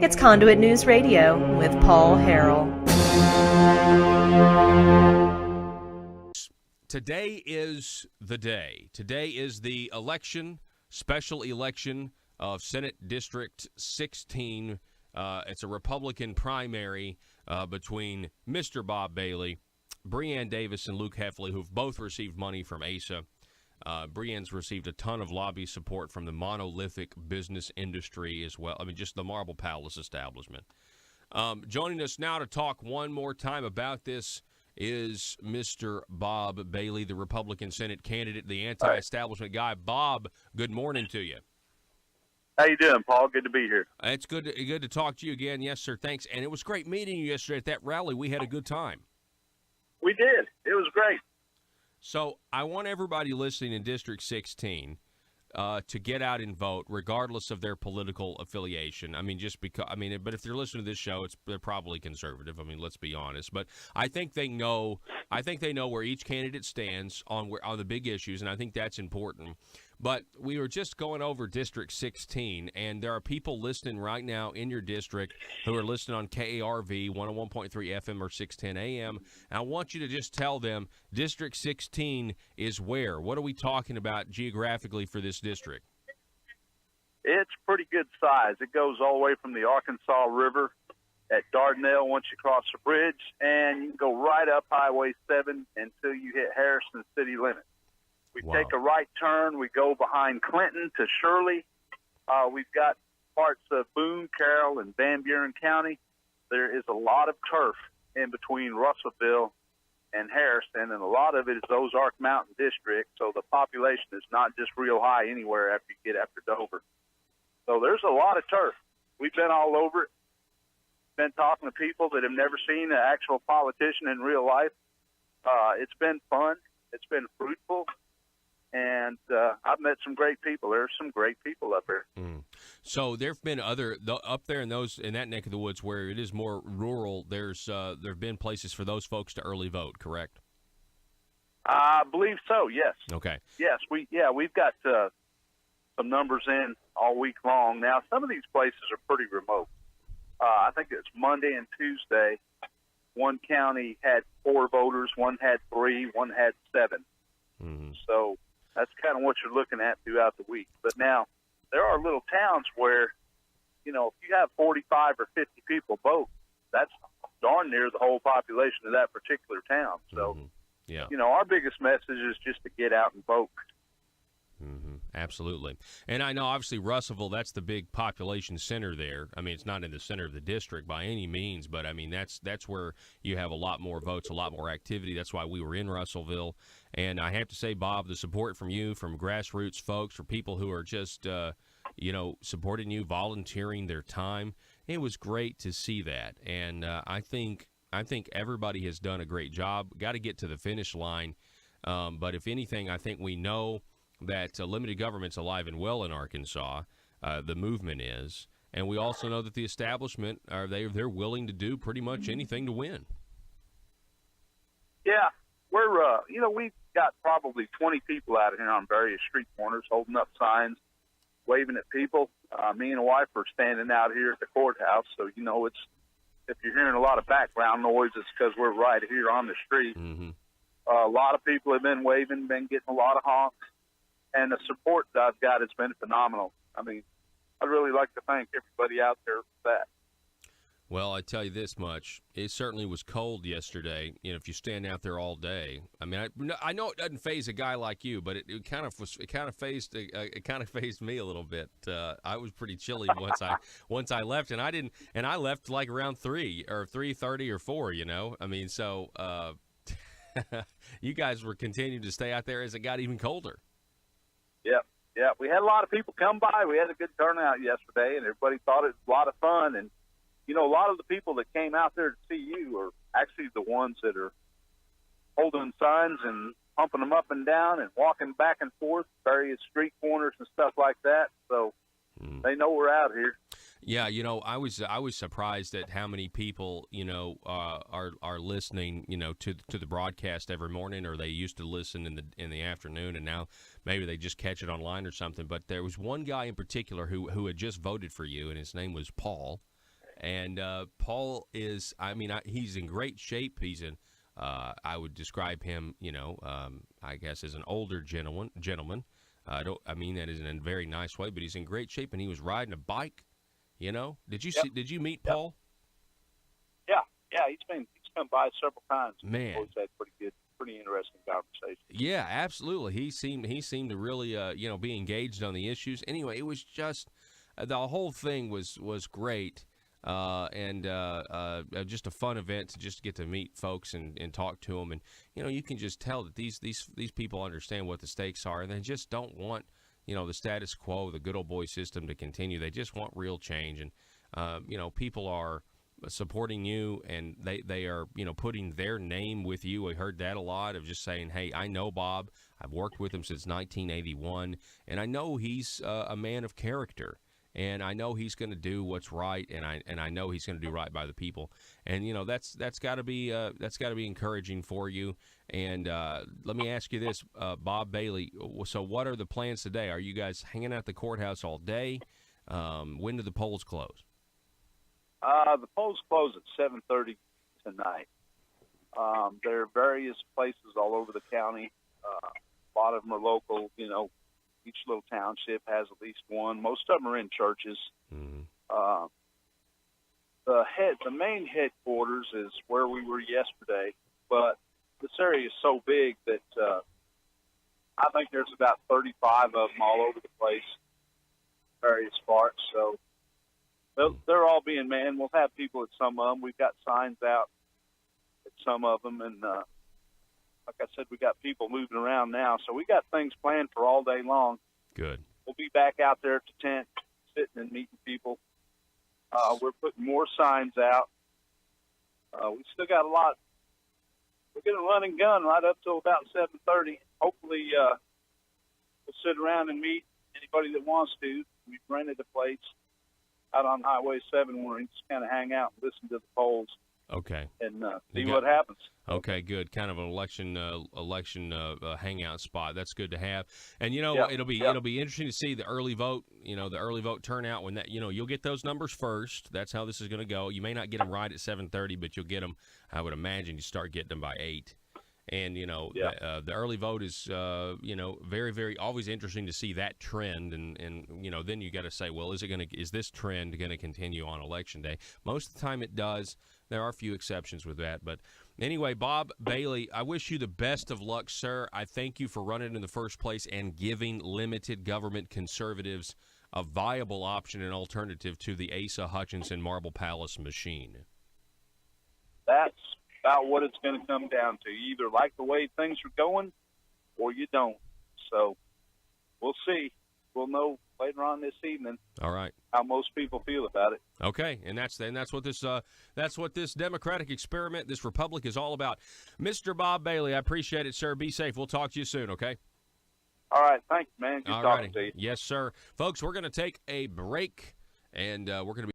It's Conduit News Radio with Paul Harrell. Today is the day. Today is the election, special election of Senate District 16. It's a Republican primary between Mr. Bob Bailey, Breanne Davis, and Luke Heffley, who've both received money from ASA. Breanne's received a ton of lobby support from the monolithic business industry as well. I mean, just the Marble Palace establishment. Joining us now to talk one more time about this is Mr. Bob Bailey, the Republican Senate candidate, the anti-establishment guy. Bob, good morning to you. How you doing, Paul? Good to be here. It's good to talk to you again. Yes, sir. Thanks. And it was great meeting you yesterday at that rally. We had a good time. We did. It was great. So I want everybody listening in District 16 to get out and vote, regardless of their political affiliation. I mean, but if they're listening to this show, they're probably conservative. I mean, let's be honest. But I think they know. I think they know where each candidate stands on the big issues, and I think that's important. But we were just going over District 16, and there are people listening right now in your district who are listening on KARV 101.3 FM or 610 AM. And I want you to just tell them District 16 is where? What are we talking about geographically for this district? It's pretty good size. It goes all the way from the Arkansas River at Dardanelle once you cross the bridge, and you can go right up Highway 7 until you hit Harrison city limits. We take a right turn. We go behind Clinton to Shirley. We've got parts of Boone, Carroll, and Van Buren County. There is a lot of turf in between Russellville and Harrison, and a lot of it is Ozark Mountain District, so the population is not just real high anywhere after you get after Dover. So there's a lot of turf. We've been all over it, been talking to people that have never seen an actual politician in real life. It's been fun. It's been fruitful. And I've met some great people. There's some great people up there. So there've been up there in that neck of the woods where it is more rural. There've been places for those folks to early vote, correct? I believe so. Yes. Okay. Yes. We've got some numbers in all week long. Now some of these places are pretty remote. I think it's Monday and Tuesday. One county had 4 voters. One had 3. One had 7. So that's kind of what you're looking at throughout the week. But now there are little towns where, if you have 45 or 50 people vote, that's darn near the whole population of that particular town. So, our biggest message is just to get out and vote. Absolutely. And I know, obviously, Russellville, that's the big population center there. I mean, it's not in the center of the district by any means, but, I mean, that's where you have a lot more votes, a lot more activity. That's why we were in Russellville. And I have to say, Bob, the support from you, from grassroots folks, for people who are just, supporting you, volunteering their time, it was great to see that. And I think everybody has done a great job. Got to get to the finish line. But if anything, I think we know that limited government's alive and well in Arkansas. The movement is. And we also know that the establishment, they're willing to do pretty much anything to win. Yeah. We've got probably 20 people out here on various street corners holding up signs, waving at people. Me and the wife are standing out here at the courthouse, so if you're hearing a lot of background noise, it's because we're right here on the street. A lot of people have been waving, been getting a lot of honks, and the support that I've got has been phenomenal. I mean, I'd really like to thank everybody out there for that. Well, I tell you this much: it certainly was cold yesterday. If you stand out there all day, I mean, I know it doesn't faze a guy like you, but it kind of fazed me a little bit. I was pretty chilly once I left, and I left like around 3 or 3:30 or 4. I mean, so you guys were continuing to stay out there as it got even colder. Yeah. We had a lot of people come by. We had a good turnout yesterday, and everybody thought it was a lot of fun. And a lot of the people that came out there to see you are actually the ones that are holding signs and pumping them up and down and walking back and forth, various street corners and stuff like that. So they know we're out here. Yeah, I was surprised at how many people are listening to the broadcast every morning, or they used to listen in the afternoon, and now maybe they just catch it online or something. But there was one guy in particular who had just voted for you, and his name was Paul. And Paul is, he's in great shape. He's in, I would describe him, I guess as an older gentleman. I mean that in a very nice way, but he's in great shape, and he was riding a bike. Did you meet Paul? Yeah, he's come by several times. Man, always had pretty interesting conversation. Yeah, absolutely. He seemed to really be engaged on the issues. Anyway, it was just the whole thing was great. And just a fun event to just get to meet folks and talk to them. And, you can just tell that these people understand what the stakes are, and they just don't want, the status quo, the good old boy system to continue. They just want real change. And, people are supporting you, and they are, putting their name with you. We heard that a lot of just saying, hey, I know Bob. I've worked with him since 1981, and I know he's a man of character. And I know he's going to do what's right, and I know he's going to do right by the people, and that's got to be encouraging for you. And let me ask you this, Bob Bailey. So, what are the plans today? Are you guys hanging out at the courthouse all day? When do the polls close? The polls close at 7:30 tonight. There are various places all over the county. A lot of them are local, Each little township has at least one. Most of them are in churches. Mm-hmm. The main headquarters is where we were yesterday, but this area is so big that I think there's about 35 of them all over the place, various parts. So they're all being manned. We'll have people at some of them. We've got signs out at some of them, and like I said, we got people moving around now, so we got things planned for all day long. Good. We'll be back out there at the tent, sitting and meeting people. We're putting more signs out. We still got a lot. We're going to run and gun right up till about 7:30. Hopefully, we'll sit around and meet anybody that wants to. We've rented a place out on Highway 7 where we just kind of hang out and listen to the polls. Okay. And see what happens. Okay, good. Kind of an election hangout spot. That's good to have. And it'll be interesting to see the early vote. The early vote turnout when that. You'll get those numbers first. That's how this is going to go. You may not get them right at 7:30, but you'll get them. I would imagine you start getting them by 8. And the early vote is very, very always interesting to see that trend. And then you got to say, well, is this trend going to continue on election day? Most of the time it does. There are a few exceptions with that. But anyway, Bob Bailey, I wish you the best of luck, sir. I thank you for running in the first place and giving limited government conservatives a viable option and alternative to the Asa Hutchinson Marble Palace machine. That's about what it's going to come down to. You either like the way things are going or you don't. So we'll see. We'll know later on this evening. All right. How most people feel about it. Okay, and that's what this Democratic experiment, this Republic is all about. Mr. Bob Bailey, I appreciate it, sir. Be safe. We'll talk to you soon, okay? All right. Thank you, man. Good talking to you. Yes, sir. Folks, we're going to take a break, and we're going to be